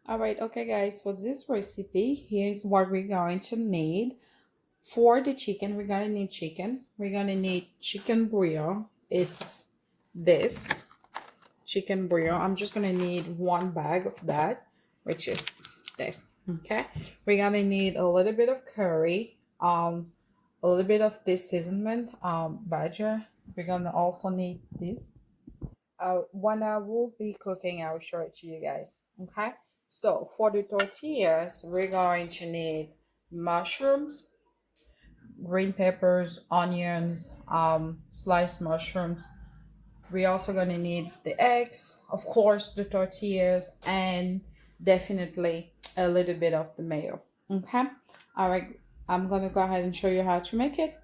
All right, okay, guys, for this recipe, here's what we're going to need. For the chicken, we're gonna need chicken. We're gonna need chicken bouillon. It's this chicken bouillon. I'm just gonna need one bag of that, which is this. Okay, we're gonna need a little bit of curry, a little bit of this seasonment, badger. We're gonna also need this. When I will be cooking, I'll show it to you guys. Okay, so for the tortillas, we're going to need mushrooms, green peppers, onions, sliced mushrooms. We're also going to need the eggs, of course, the tortillas, and definitely a little bit of the mayo. Okay, all right, I'm going to go ahead and show you how to make it.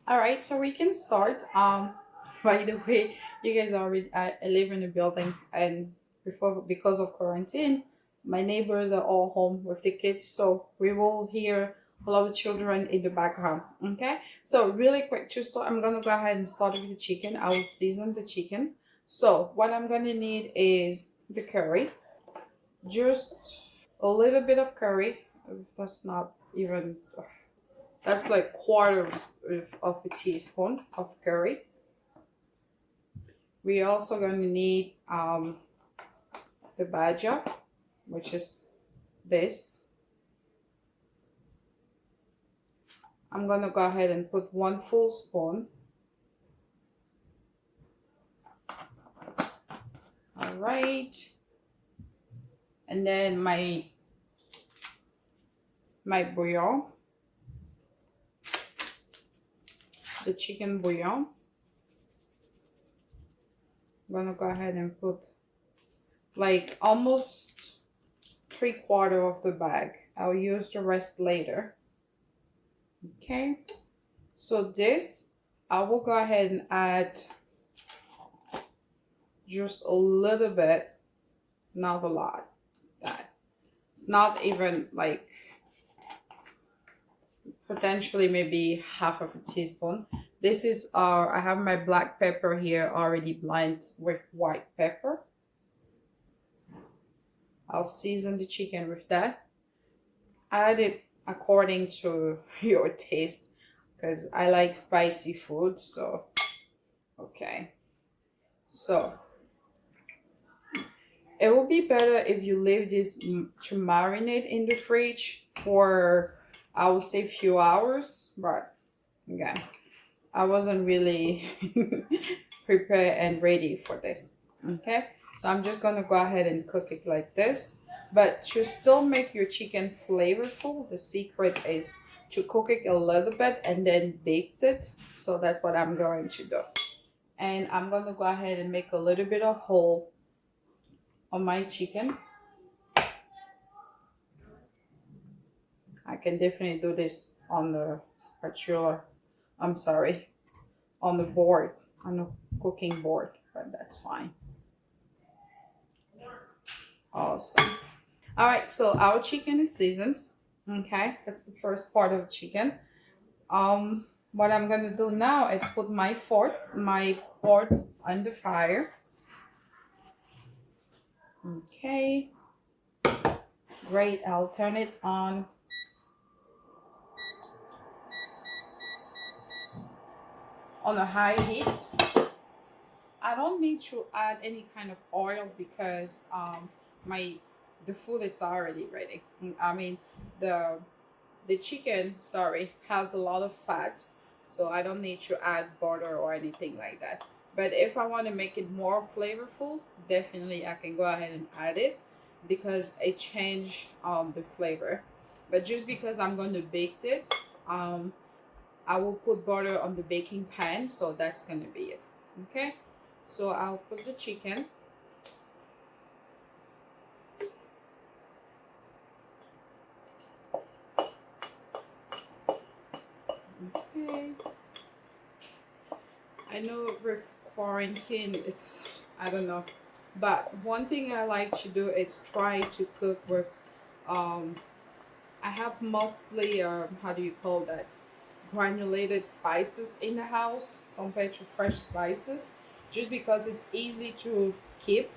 All right, so we can start. By the way, you guys already I live in a building, and before because of quarantine, my neighbors are all home with the kids, so we will hear a lot of children in the background. Okay, so really quick to start, I'm gonna go ahead and start with the chicken. I will season the chicken. So what I'm gonna need is the curry, just a little bit of curry. That's not even that's like quarters of a teaspoon of curry. We also going to need the badger, which is this. I'm going to go ahead and put one full spoon. All right. And then my bouillon, the chicken bouillon. I'm gonna go ahead and put like almost 3/4 of the bag. I'll use the rest later. Okay, so this I will go ahead and add just a little bit, not a lot. That it's not even like potentially maybe half of a teaspoon. This is I have my black pepper here already blended with white pepper. I'll season the chicken with that. Add it according to your taste because I like spicy food. So okay, so it will be better if you leave this to marinate in the fridge for I would say few hours, but again I wasn't really prepared and ready for this. Okay, so I'm just gonna go ahead and cook it like this. But to still make your chicken flavorful, the secret is to cook it a little bit and then bake it. So that's what I'm going to do. And I'm gonna go ahead and make a little bit of hole on my chicken. I can definitely do this on the spatula. I'm sorry, on the board, on the cooking board, but that's fine. Awesome. All right, so our chicken is seasoned. Okay, that's the first part of the chicken. What I'm gonna do now is put my pot on the fire. Okay, great. I'll turn it on a high heat. I don't need to add any kind of oil because my the food is already ready. I mean the the chicken, sorry, has a lot of fat, so I don't need to add butter or anything like that. But if I want to make it more flavorful, definitely I can go ahead and add it because it change the flavor. But just because I'm going to bake it, um I will put butter on the baking pan, so that's going to be it. Okay, so I'll put the chicken. Okay, I know with quarantine it's I don't know, but one thing I like to do is try to cook with um I have mostly how do you call that, granulated spices in the house compared to fresh spices, just because it's easy to keep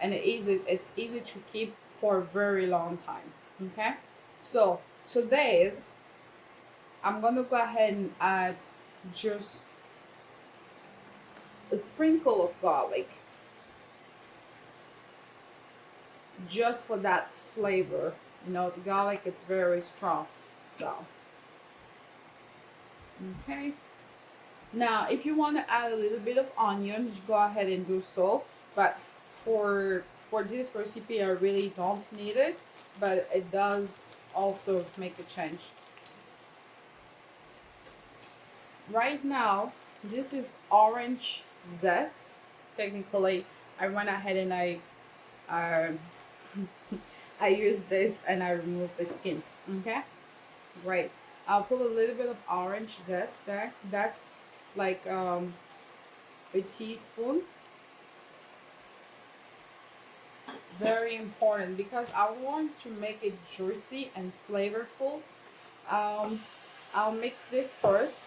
and it's easy to keep for a very long time. Okay, so today's I'm gonna go ahead and add just a sprinkle of garlic just for that flavor. You know, the garlic is very strong. So, okay. Now, if you want to add a little bit of onions, go ahead and do so. But for this recipe, I really don't need it, but it does also make a change. Right now, this is orange zest. Technically, I went ahead and uh, I use this and I remove the skin. Okay, great. I'll put a little bit of orange zest there. That's like a teaspoon. Very important because I want to make it juicy and flavorful. Um, I'll mix this first.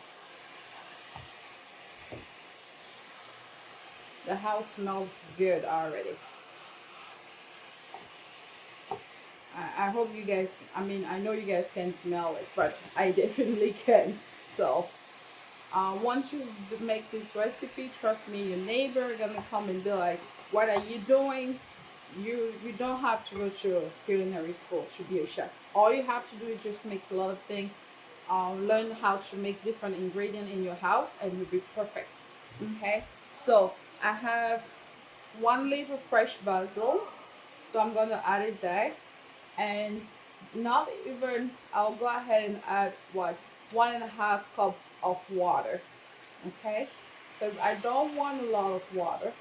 The house smells good already. I hope you guys, I mean, I know you guys can smell it, but I definitely can. So, once you make this recipe, trust me, your neighbor gonna come and be like, "What are you doing?" You don't have to go to culinary school to be a chef. All you have to do is just mix a lot of things, learn how to mix different ingredients in your house, and you'll be perfect. Okay, so I have 1 leaf of fresh basil, so I'm gonna add it there, and not even I'll go ahead and add what 1.5 cup of water. Okay, because I don't want a lot of water.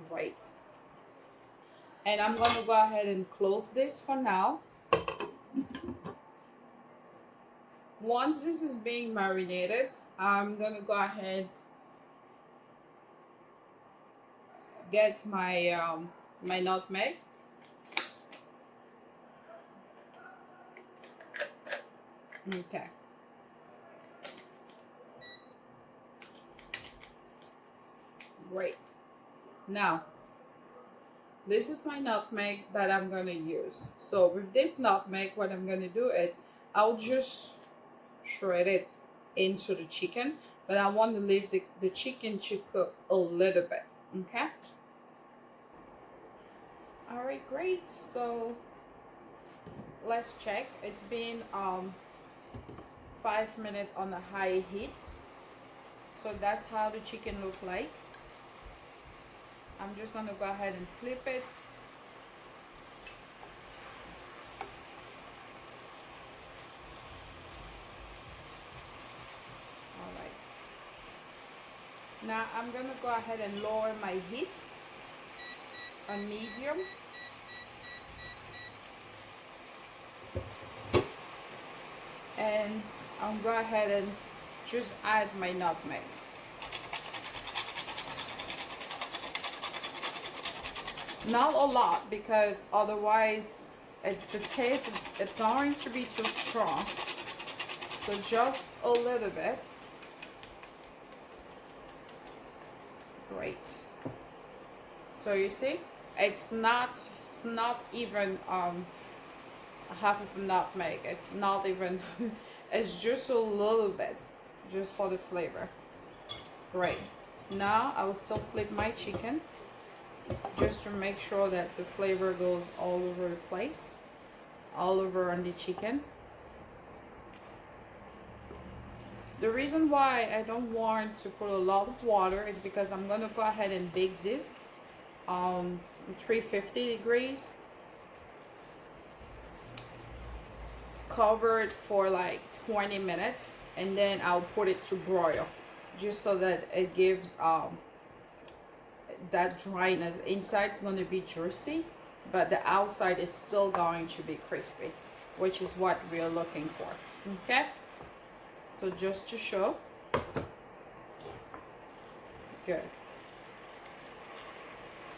Right, and I'm gonna go ahead and close this for now. Once this is being marinated, I'm gonna go ahead get my nutmeg. Okay, great. Now this is my nutmeg that I'm gonna use. So with this nutmeg, what I'm gonna do is I'll just shred it into the chicken, but I want to leave the chicken to cook a little bit. Okay. All right, great. So let's check. It's been 5 minutes on a high heat. So that's how the chicken look like. I'm just gonna go ahead and flip it. All right. Now I'm gonna go ahead and lower my heat on medium. And I'll go ahead and just add my nutmeg. Not a lot because otherwise the taste it's going to be too strong. So just a little bit. Great. So you see, it's not even half of a nutmeg. It's not even. It's just a little bit, just for the flavor. Great. Now I will still flip my chicken, just to make sure that the flavor goes all over the place, all over on the chicken. The reason why I don't want to put a lot of water is because I'm gonna go ahead and bake this 350 degrees, cover it for like 20 minutes, and then I'll put it to broil, just so that it gives that dryness. Inside is going to be juicy, but the outside is still going to be crispy, which is what we are looking for. Okay, so just to show. Good.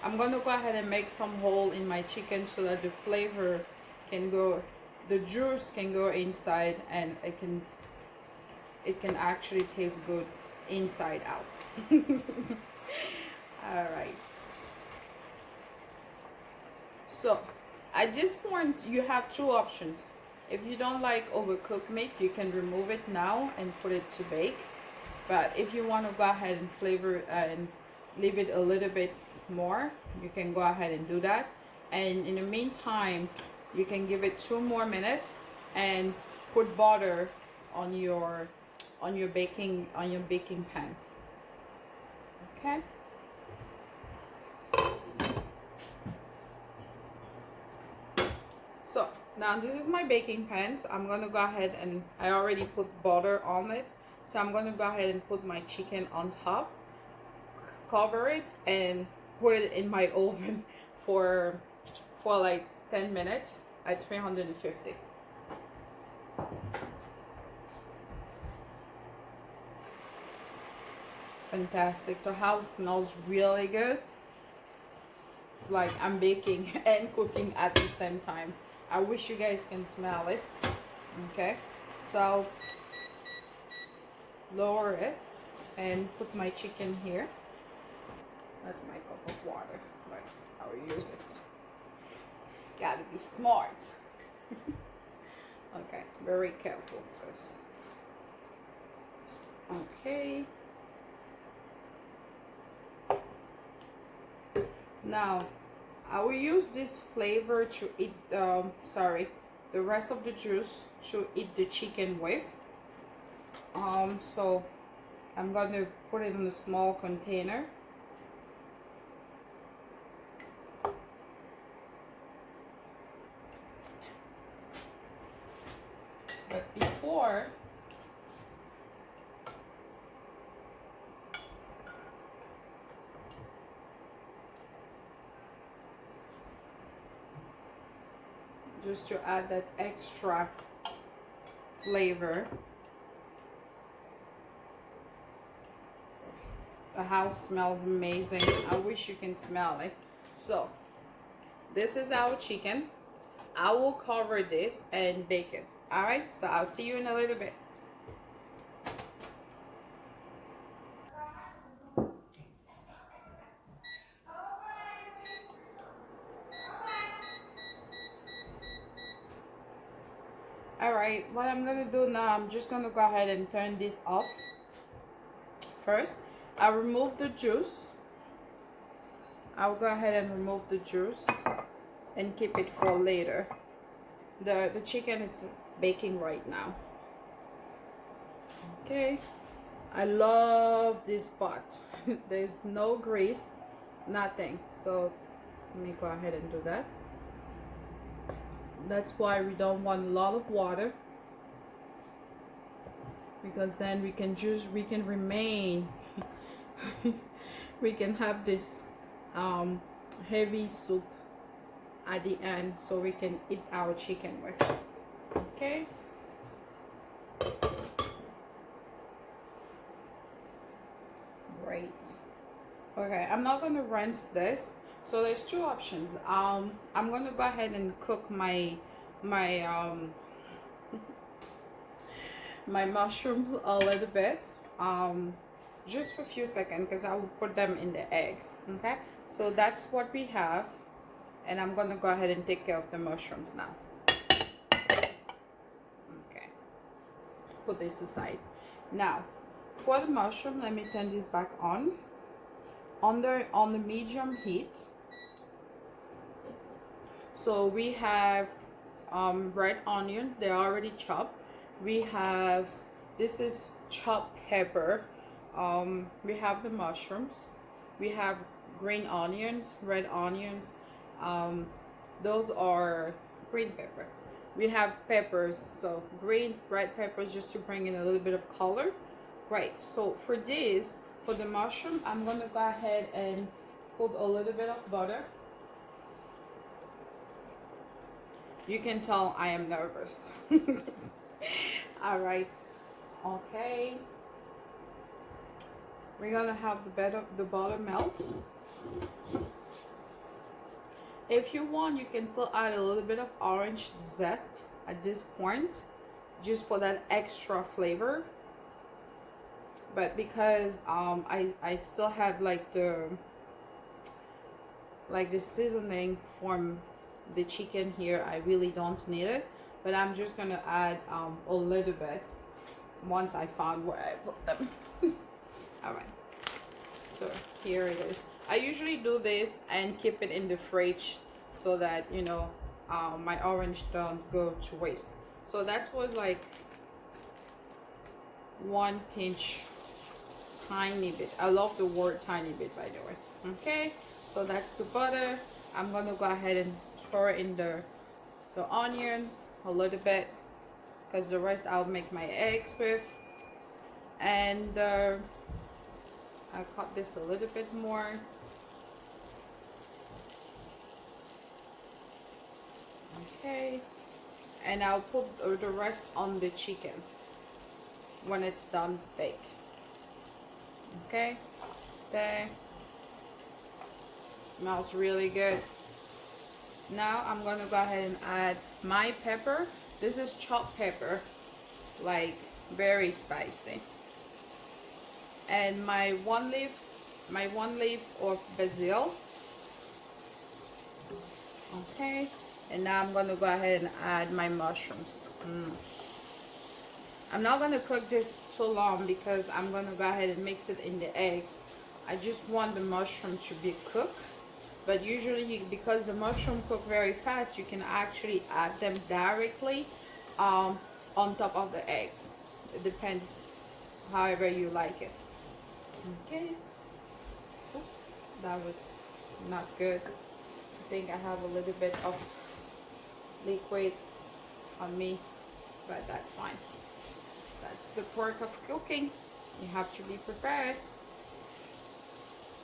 I'm going to go ahead and make some hole in my chicken so that the flavor can go, the juice can go inside, and it can actually taste good inside out. All right. So at this point you have two options. If you don't like overcooked meat, you can remove it now and put it to bake. But if you want to go ahead and flavor and leave it a little bit more, you can go ahead and do that. And in the meantime, you can give it 2 more minutes and put butter on your baking pan. Okay. So now this is my baking pan. So I'm gonna go ahead and I already put butter on it. So I'm gonna go ahead and put my chicken on top, cover it, and put it in my oven for like 10 minutes at 350. Fantastic. The house smells really good. It's like I'm baking and cooking at the same time. I wish you guys can smell it. Okay, so I'll lower it and put my chicken here. That's my cup of water, but I'll use it. Gotta be smart. Okay, very careful because. Okay. Now, I will use this flavor to eat, the rest of the juice to eat the chicken with. So I'm gonna put it in a small container. But before, just to add that extra flavor. The house smells amazing. I wish you can smell it. So this is our chicken. I will cover this and bake it. All right, so I'll see you in a little bit. All right, what I'm gonna do now, I'm just gonna go ahead and turn this off. First, I'll remove the juice. I'll go ahead and remove the juice and keep it for later. The chicken is baking right now. Okay, I love this pot. There's no grease, nothing. So let me go ahead and do that. That's why we don't want a lot of water, because then we can remain we can have this heavy soup at the end, so we can eat our chicken with it. Okay, great. Okay, I'm not going to rinse this. So there's two options. I'm going to go ahead and cook my my mushrooms a little bit, just for a few seconds, because I will put them in the eggs. Okay, so that's what we have, and I'm going to go ahead and take care of the mushrooms now. Okay, put this aside. Now for the mushroom, let me turn this back on the medium heat. So we have red onions, they're already chopped. We have, this is chopped pepper. We have the mushrooms. We have green onions, red onions. Those are green pepper. We have peppers, so green, red peppers, just to bring in a little bit of color. Right, so for this, for the mushroom, I'm gonna go ahead and put a little bit of butter. You can tell I am nervous. All right, okay. We're gonna have the butter melt. If you want, you can still add a little bit of orange zest at this point, just for that extra flavor. But because I still have like the seasoning from the chicken here, I really don't need it, but I'm just gonna add a little bit once I found where I put them. All right, so here it is. I usually do this and keep it in the fridge so that, you know, my orange don't go to waste. So that was like 1 pinch, tiny bit. I love the word tiny bit, by the way. Okay, so that's the butter. I'm gonna go ahead and throw in the onions a little bit, because the rest I'll make my eggs with. And I cut this a little bit more. Okay, and I'll put the rest on the chicken when it's done bake. Okay, there. Smells really good. Now I'm gonna go ahead and add my pepper. This is chopped pepper, like very spicy. And my one leaf of basil. Okay, and now I'm gonna go ahead and add my mushrooms. I'm not gonna cook this too long because I'm gonna go ahead and mix it in the eggs. I just want the mushroom to be cooked. But usually, because the mushroom cook very fast, you can actually add them directly on top of the eggs. It depends however you like it. Okay. Oops, that was not good. I think I have a little bit of liquid on me, but that's fine. That's the perk of cooking. You have to be prepared.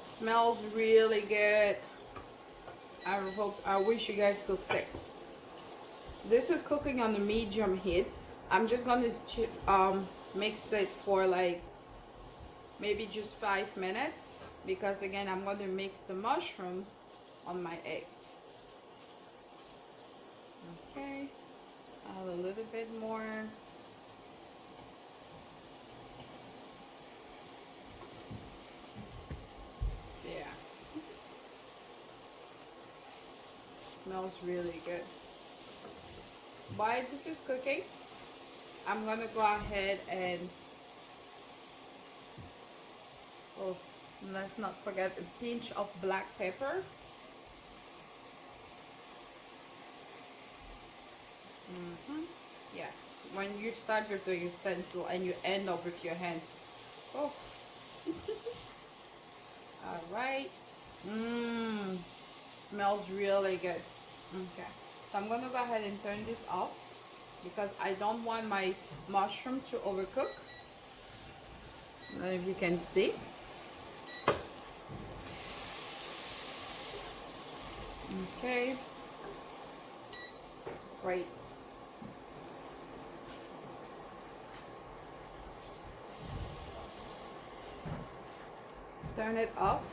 Smells really good. I wish you guys could see. This is cooking on the medium heat. I'm just gonna mix it for like maybe just 5 minutes, because again I'm going to mix the mushrooms on my eggs. Okay, add a little bit more. Yeah, smells really good. While this is cooking, I'm gonna go ahead and let's not forget a pinch of black pepper. Yes, when you start with the utensil and you end up with your hands. Oh, all right. Smells really good. Okay, so I'm gonna go ahead and turn this off because I don't want my mushroom to overcook. If you can see. Okay, great. Turn it off.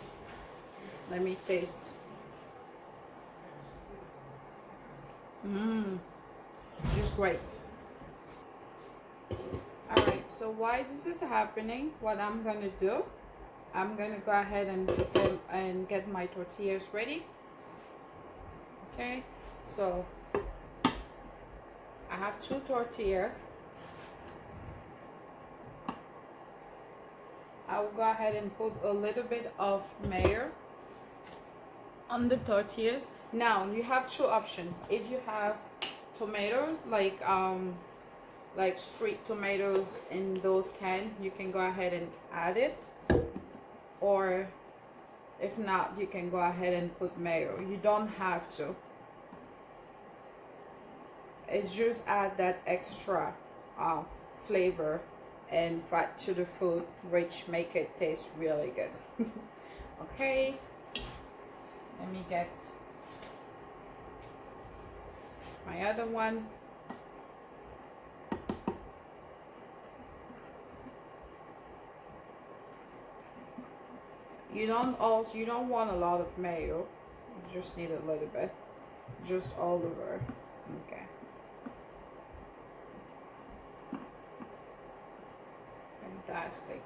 Let me taste. Just great. Alright, so while this is happening, what I'm gonna do, I'm gonna go ahead and put them and get my tortillas ready. Okay, so I have 2 tortillas. I'll go ahead and put a little bit of mayo on the tortillas. Now you have 2 options. If you have tomatoes, like street tomatoes in those cans, you can go ahead and add it, or if not, you can go ahead and put mayo. You don't have to. It's just add that extra flavor and fat to the food, which make it taste really good. Okay, let me get my other one. You don't want a lot of mayo. You just need a little bit, just all over. Okay. Fantastic.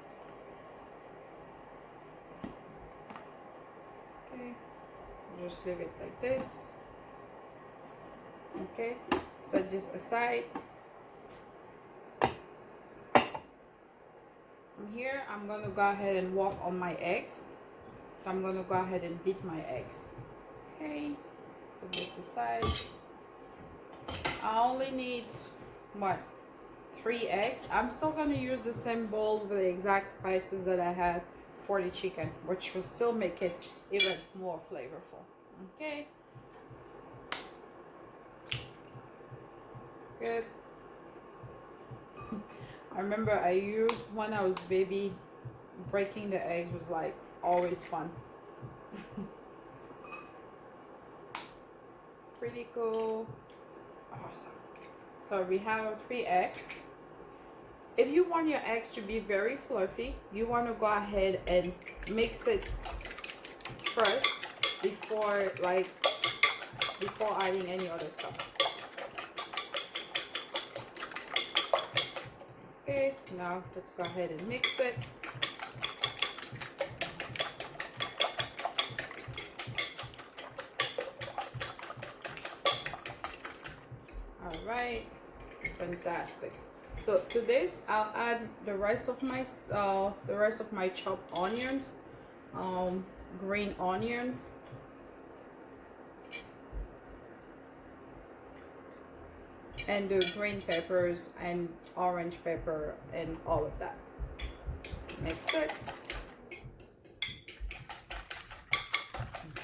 Okay, just leave it like this. Okay, set this aside. From here, I'm gonna go ahead and work on my eggs. So I'm gonna go ahead and beat my eggs. Okay, put this aside. I only need what, 3 eggs. I'm still gonna use the same bowl with the exact spices that I had for the chicken, which will still make it even more flavorful. Okay, good. I remember I used when I was baby, breaking the eggs was like always fun. Pretty cool. Awesome. So we have 3 eggs. If you want your eggs to be very fluffy, you want to go ahead and mix it first before adding any other stuff. Okay, now let's go ahead and mix it. All right, fantastic. So to this, I'll add the rest of my chopped onions, green onions, and the green peppers and orange pepper and all of that. Mix it.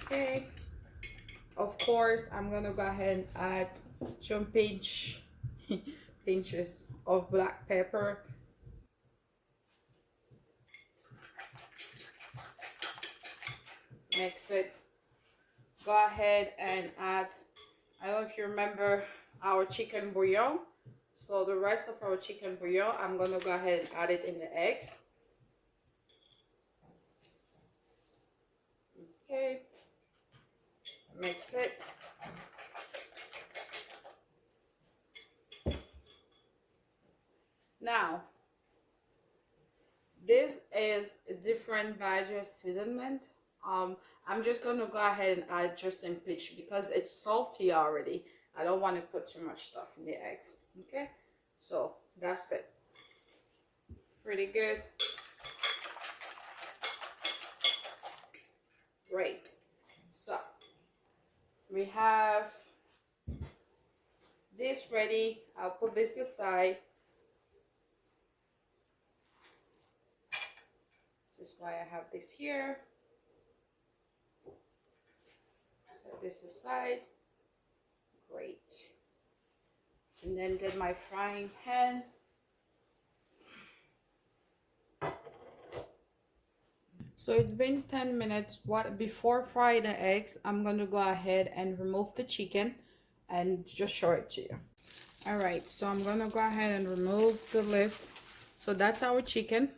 Okay. Of course, I'm gonna go ahead and add 2 pinches of black pepper. Mix it. Go ahead and add, I don't know if you remember our chicken bouillon. So the rest of our chicken bouillon, I'm gonna go ahead and add it in the eggs. Okay. Mix it. Now, this is a different badger seasoning. I'm just gonna go ahead and add just in pitch because it's salty already. I don't want to put too much stuff in the eggs. Okay, so that's it. Pretty good. Great. So we have this ready. I'll put this aside. This is why I have this here. Set this aside. Great. And then get my frying pan. So it's been 10 minutes. Before frying the eggs, I'm going to go ahead and remove the chicken and just show it to you. All right, so I'm going to go ahead and remove the lid. So that's our chicken.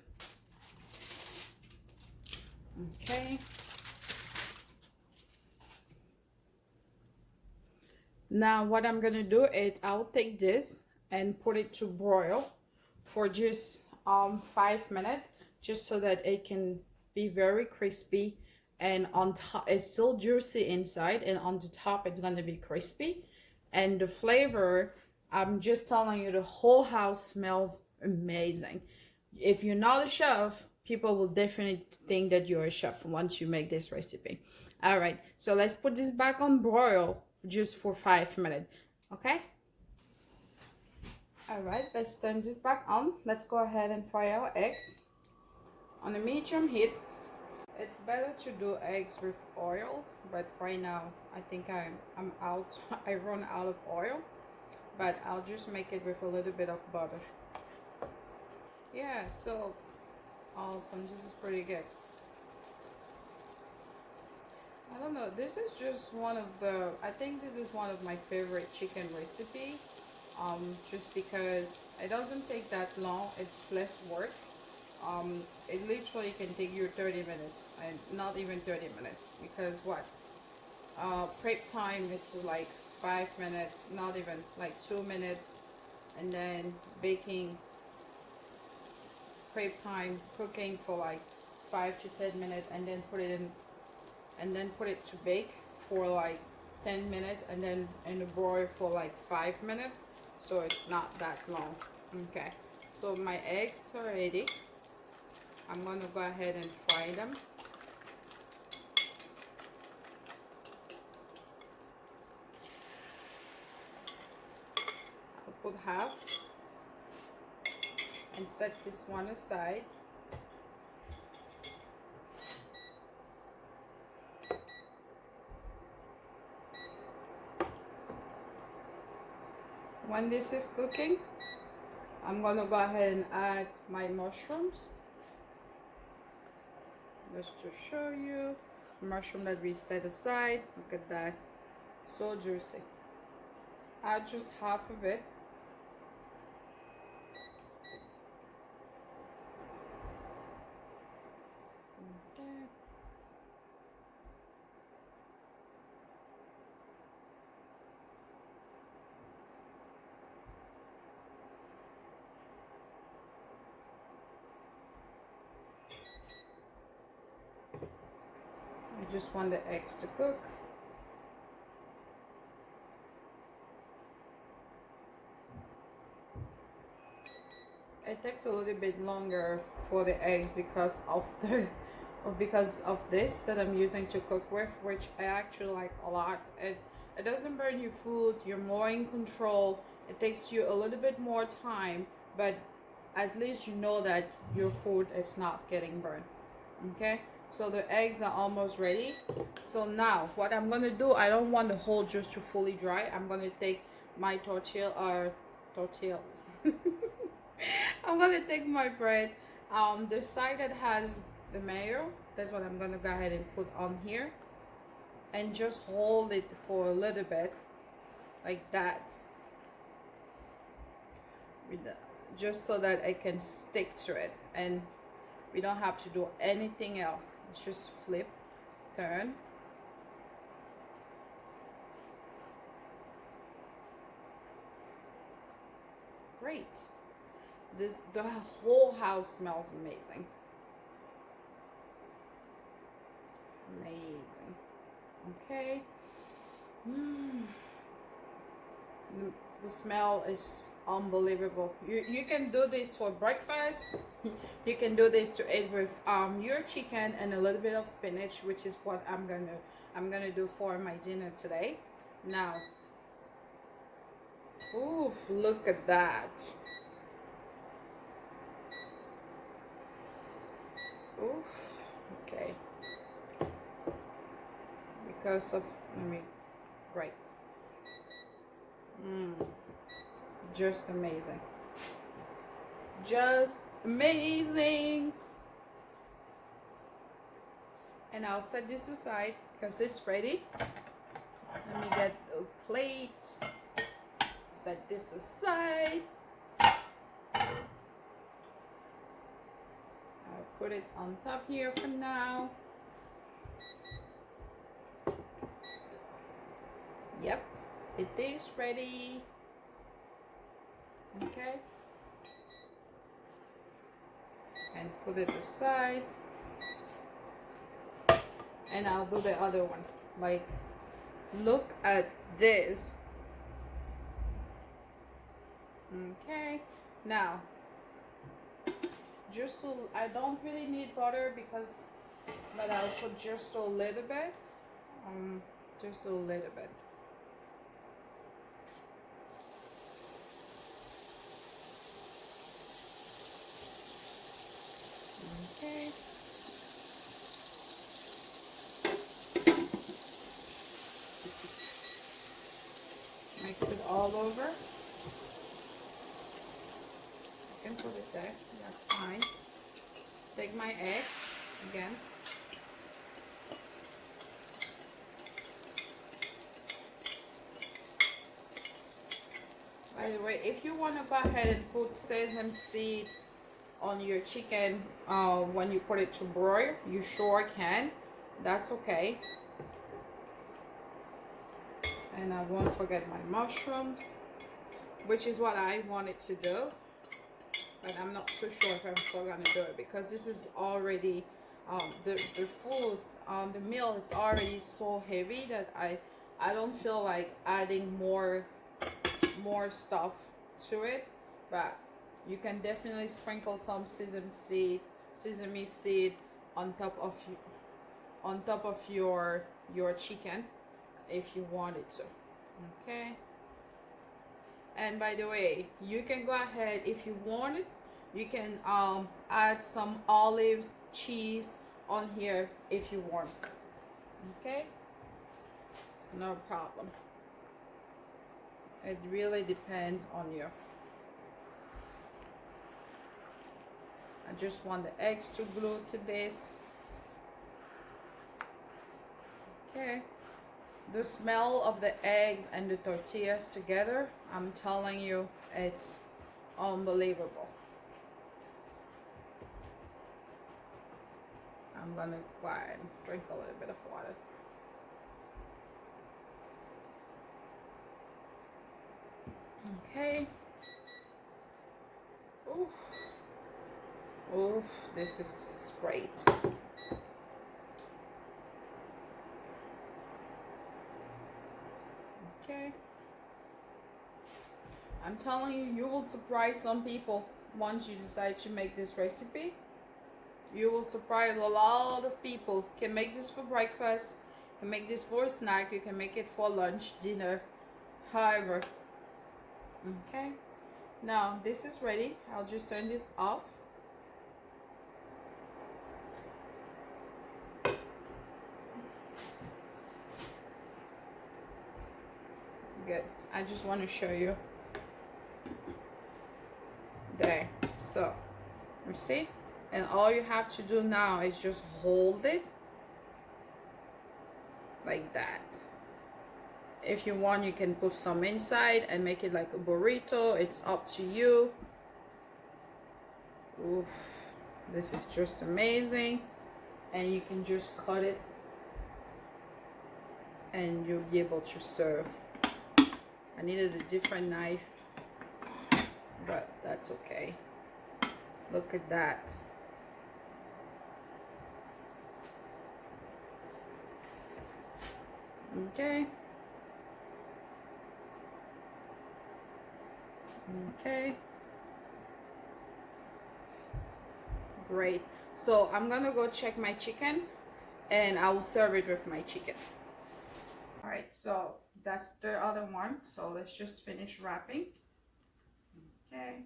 Okay. Now what I'm going to do is I'll take this and put it to broil for just 5 minutes, just so that it can be very crispy, and on top it's still juicy inside, and on the top it's going to be crispy. And the flavor, I'm just telling you, the whole house smells amazing. If you're not a chef, people will definitely think that you're a chef once you make this recipe. All right, so let's put this back on broil just for 5 minutes. Okay. All right, let's turn this back on. Let's go ahead and fry our eggs on a medium heat. It's better to do eggs with oil, but right now I think I'm out. I run out of oil, but I'll just make it with a little bit of butter. Yeah, so awesome. This is pretty good. I don't know, this is just I think this is one of my favorite chicken recipe. Just because it doesn't take that long, it's less work. It literally can take you 30 minutes, and not even 30 minutes, because prep time, it's like 5 minutes, not even like 2 minutes, and then baking, prep time, cooking for like 5 to 10 minutes, and then put it to bake for like 10 minutes and then in the broil for like 5 minutes, so it's not that long. Okay, so my eggs are ready. I'm gonna go ahead and fry them. I'll put half and set this one aside. When this is cooking, I'm gonna go ahead and add my mushrooms. Just to show you, mushroom that we set aside. Look at that, so juicy. Add just half of it. Okay. I just want the eggs to cook. It takes a little bit longer for the eggs because of this that I'm using to cook with, which I actually like a lot. It doesn't burn your food. You're more in control. It takes you a little bit more time, but at least you know that your food is not getting burned. Okay, so the eggs are almost ready. So now what I'm gonna do, I don't want the whole just to fully dry. I'm gonna take my tortilla I'm gonna take my bread, the side that has the mayo, that's what I'm gonna go ahead and put on here, and just hold it for a little bit like that, with the, just so that it can stick to it, and we don't have to do anything else. It's just flip, turn. Great. The whole house smells amazing. Amazing. Okay. The smell is unbelievable. You can do this for breakfast. You can do this to eat with your chicken and a little bit of spinach, which is what I'm gonna do for my dinner today. Now, ooh, look at that. Oof. Okay. Because of, great. Just amazing. Just amazing. And I'll set this aside because it's ready. Let me get a plate. Set this aside. Put it on top here for now. Yep, it is ready. Okay. And put it aside. And I'll do the other one. Like, look at this. Okay. Now, just so I don't really need butter because, but I'll put just a little bit, just a little bit. Okay. Mix it all over. You can put it there, that's fine. Take my eggs again. By the way, if you want to go ahead and put sesame seed on your chicken when you put it to broil, you sure can. That's okay. And I won't forget my mushrooms, which is what I wanted to do, but I'm not so sure if I'm still gonna do it because this is already the food, the meal is already so heavy that I don't feel like adding more stuff to it, but you can definitely sprinkle some sesame seed on top of your chicken if you wanted to. Okay. And by the way, you can go ahead if you want it. You can add some olives, cheese on here if you want. Okay. It's no problem. It really depends on you. I just want the eggs to glue to this. Okay. The smell of the eggs and the tortillas together, I'm telling you, it's unbelievable. I'm gonna go ahead and drink a little bit of water. Okay. Oof. Oof, this is great. Okay. I'm telling you, you will surprise some people once you decide to make this recipe. You will surprise a lot of people. You can make this for breakfast, you can make this for a snack, you can make it for lunch, dinner, however. Okay. Now this is ready. I'll just turn this off. Good. I just want to show you. There. So, you see? And all you have to do now is just hold it like that. If you want, you can put some inside and make it like a burrito. It's up to you. Oof. This is just amazing. And you can just cut it and you'll be able to serve. I needed a different knife, but that's okay. Look at that. Okay. Okay. Great. So I'm gonna go check my chicken and I will serve it with my chicken. All right, so that's the other one. So let's just finish wrapping. Okay.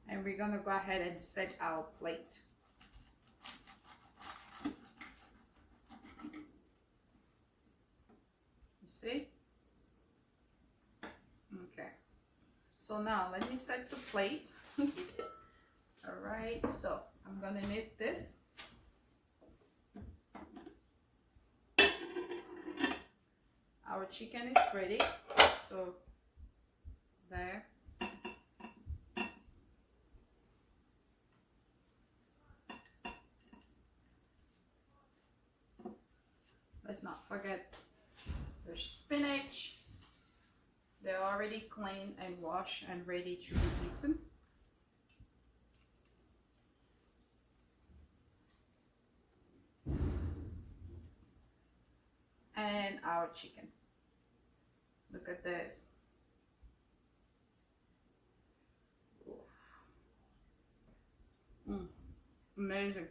And we're gonna go ahead and set our plate. You see? Okay. So now let me set the plate. All right, so I'm gonna knit this. Our chicken is ready. So there. Let's not forget the spinach. They're already clean and washed and ready to be eaten. And our chicken. Look at this. Amazing.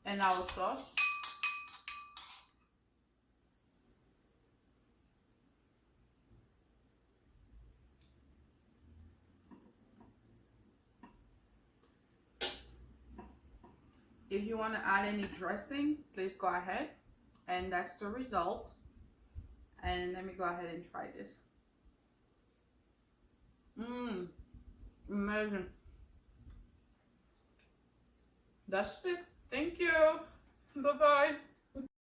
And our sauce. If you want to add any dressing, please go ahead. And that's the result. And let me go ahead and try this. Amazing. That's it. Thank you. Bye-bye.